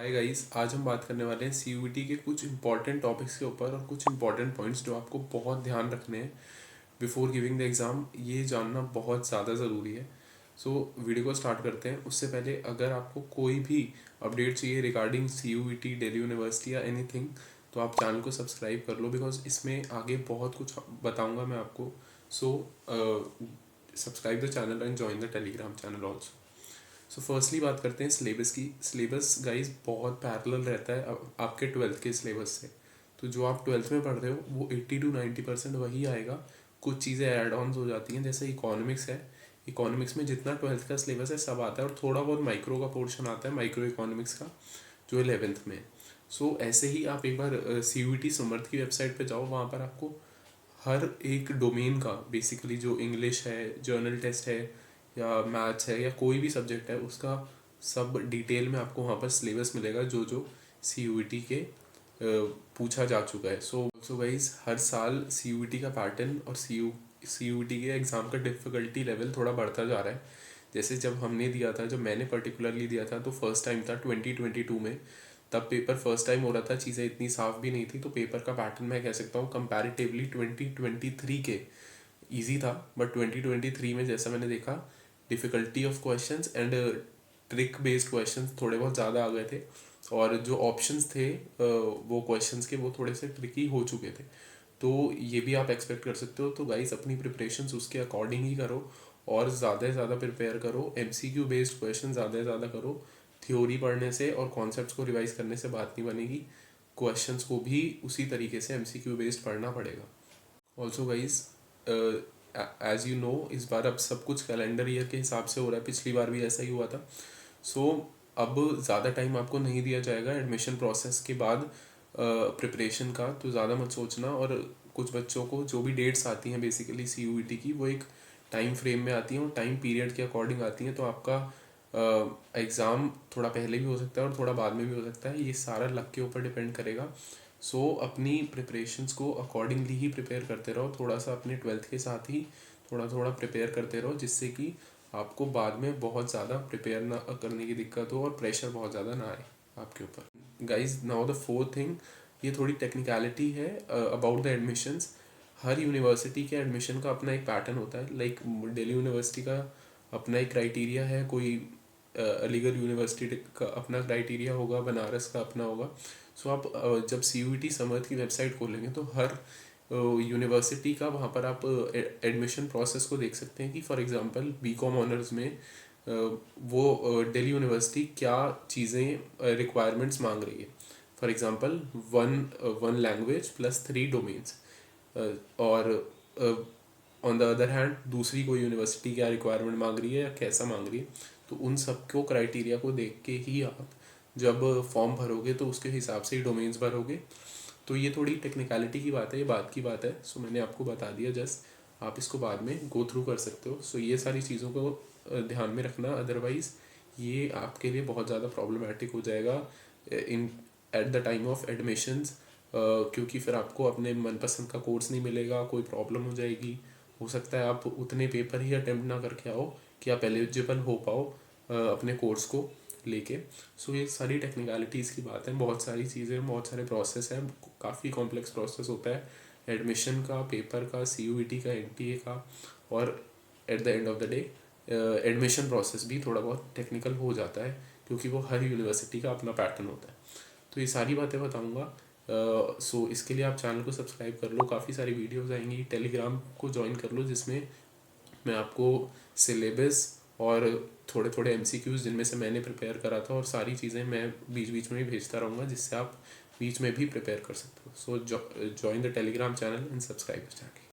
Hi guys, आज हम बात करने वाले हैं सीयूईटी के कुछ इंपॉर्टेंट टॉपिक्स के ऊपर और कुछ इंपॉर्टेंट पॉइंट्स जो आपको बहुत ध्यान रखने हैं बिफोर गिविंग द एग्ज़ाम। ये जानना बहुत ज़्यादा ज़रूरी है। सो वीडियो को स्टार्ट करते हैं। उससे पहले अगर आपको कोई भी अपडेट चाहिए रिगार्डिंग सीयूईटी, दिल्ली यूनिवर्सिटी या एनीथिंग, तो आप चैनल को सब्सक्राइब कर लो, बिकॉज इसमें आगे बहुत कुछ बताऊँगा मैं आपको। So subscribe the channel and join the Telegram channel also. So firstly बात करते हैं सिलेबस की। सिलेबस गाइज बहुत पैरेलल रहता है आपके ट्वेल्थ के सिलेबस से। तो जो आप ट्वेल्थ में पढ़ रहे हो वो 80 to 90% वही आएगा। कुछ चीज़ें ऐड ऑन्स हो जाती हैं, जैसे इकोनॉमिक्स है। इकोनॉमिक्स में जितना ट्वेल्थ का सिलेबस है सब आता है, और थोड़ा बहुत माइक्रो का पोर्शन आता है, माइक्रो इकोनॉमिक्स का, जो 11th में है। सो ऐसे ही आप एक बार CUET समर्थ की वेबसाइट पे जाओ, वहाँ पर आपको हर एक डोमेन का बेसिकली, जो इंग्लिश है, जर्नल टेस्ट है, या मैथ्स है, या कोई भी सब्जेक्ट है, उसका सब डिटेल में आपको वहाँ पर सिलेबस मिलेगा, जो जो CUET के पूछा जा चुका है। सो गाइस, हर साल CUET का पैटर्न और CUET के एग्ज़ाम का डिफ़िकल्टी लेवल थोड़ा बढ़ता जा रहा है। जैसे जब हमने दिया था, जब मैंने पर्टिकुलरली दिया था, तो फर्स्ट टाइम था 2022 में। तब पेपर फर्स्ट टाइम हो रहा था, चीज़ें इतनी साफ भी नहीं थी, तो पेपर का पैटर्न मैं कह सकता हूँ कंपैरेटिवली 2023 के ईजी था। बट 2023 में जैसा मैंने देखा, difficulty of questions and trick based questions थोड़े बहुत ज़्यादा आ गए थे, और जो ऑप्शंस थे वो क्वेश्चंस के, वो थोड़े से ट्रिकी हो चुके थे। तो ये भी आप एक्सपेक्ट कर सकते हो। तो गाइस, अपनी प्रिपरेशंस उसके अकॉर्डिंग ही करो, और ज़्यादा से ज़्यादा प्रिपेयर करो। MCQ बेस्ड क्वेश्चन ज़्यादा से ज़्यादा करो। थ्योरी पढ़ने से और कॉन्सेप्ट्स को रिवाइज करने से बात नहीं बनेगी, क्वेश्चंस को भी उसी तरीके से MCQ बेस्ड पढ़ना पड़ेगा। Also guys, as you know, इस बार अब सब कुछ कैलेंडर ईयर के हिसाब से हो रहा है। पिछली बार भी ऐसा ही हुआ था। सो अब ज़्यादा टाइम आपको नहीं दिया जाएगा एडमिशन प्रोसेस के बाद प्रिपरेशन का, तो ज़्यादा मत सोचना। और कुछ बच्चों को जो भी डेट्स आती हैं बेसिकली CUET की, वो एक टाइम फ्रेम में आती हैं और टाइम पीरियड के अकॉर्डिंग आती हैं। तो आपका एग्ज़ाम थोड़ा पहले भी हो सकता है और थोड़ा बाद में भी हो सकता है। ये सारा लक के ऊपर डिपेंड करेगा। सो अपनी प्रिपरेशंस को अकॉर्डिंगली ही प्रिपेयर करते रहो। थोड़ा सा अपने ट्वेल्थ के साथ ही थोड़ा थोड़ा प्रिपेयर करते रहो, जिससे कि आपको बाद में बहुत ज़्यादा प्रिपेयर ना करने की दिक्कत हो और प्रेशर बहुत ज़्यादा ना आए आपके ऊपर। Guys, now the fourth thing, ये थोड़ी टेक्निकलिटी है about the admissions. Her university के एडमिशन का अपना एक पैटर्न होता है। लाइक दिल्ली यूनिवर्सिटी का अपना एक क्राइटेरिया है, कोई अलीगढ़ यूनिवर्सिटी का अपना क्राइटेरिया होगा, बनारस का अपना होगा। सो आप जब CUET समर्थ की वेबसाइट खोलेंगे तो हर यूनिवर्सिटी का वहाँ पर आप एडमिशन प्रोसेस को देख सकते हैं कि फॉर एग्जांपल BCom ऑनर्स में वो दिल्ली यूनिवर्सिटी क्या चीज़ें रिक्वायरमेंट्स मांग रही है। For example one language plus 3 domains, और ऑन द अदर हैंड दूसरी कोई यूनिवर्सिटी क्या रिक्वायरमेंट मांग रही है या कैसा मांग रही है। तो उन सबको क्राइटेरिया को देख के ही आप जब फॉर्म भरोगे तो उसके हिसाब से ही डोमेन्स भरोगे। तो ये थोड़ी टेक्निकलिटी की बात है, ये बात की बात है। सो मैंने आपको बता दिया, जस्ट आप इसको बाद में गो थ्रू कर सकते हो। सो ये सारी चीज़ों को ध्यान में रखना, अदरवाइज़ ये आपके लिए बहुत ज़्यादा प्रॉब्लमेटिक हो जाएगा in at the time of admissions, क्योंकि फिर आपको अपने मनपसंद का कोर्स नहीं मिलेगा, कोई प्रॉब्लम हो जाएगी। हो सकता है आप उतने पेपर ही अटेम्प्ट ना करके आओ कि आप एलिजिबल हो पाओ अपने कोर्स को लेके। सो ये सारी टेक्निकलिटीज़ की बात है। बहुत सारी चीज़ें, बहुत सारे प्रोसेस हैं, काफ़ी कॉम्प्लेक्स प्रोसेस होता है एडमिशन का, पेपर का, CUET का, NTA का, और at the end of the day admission process भी थोड़ा बहुत टेक्निकल हो जाता है, क्योंकि वो हर यूनिवर्सिटी का अपना पैटर्न होता है। तो ये सारी बातें बताऊँगा। सो इसके लिए आप चैनल को सब्सक्राइब कर लो, काफ़ी सारी वीडियोज़ आएंगी। टेलीग्राम को ज्वाइन कर लो, जिसमें मैं आपको सिलेबस और थोड़े थोड़े MCQs जिनमें से मैंने प्रिपेयर करा था, और सारी चीज़ें मैं बीच बीच में भी भेजता रहूँगा, जिससे आप बीच में भी प्रिपेयर कर सकते हो। So join the Telegram channel and subscribe the channel.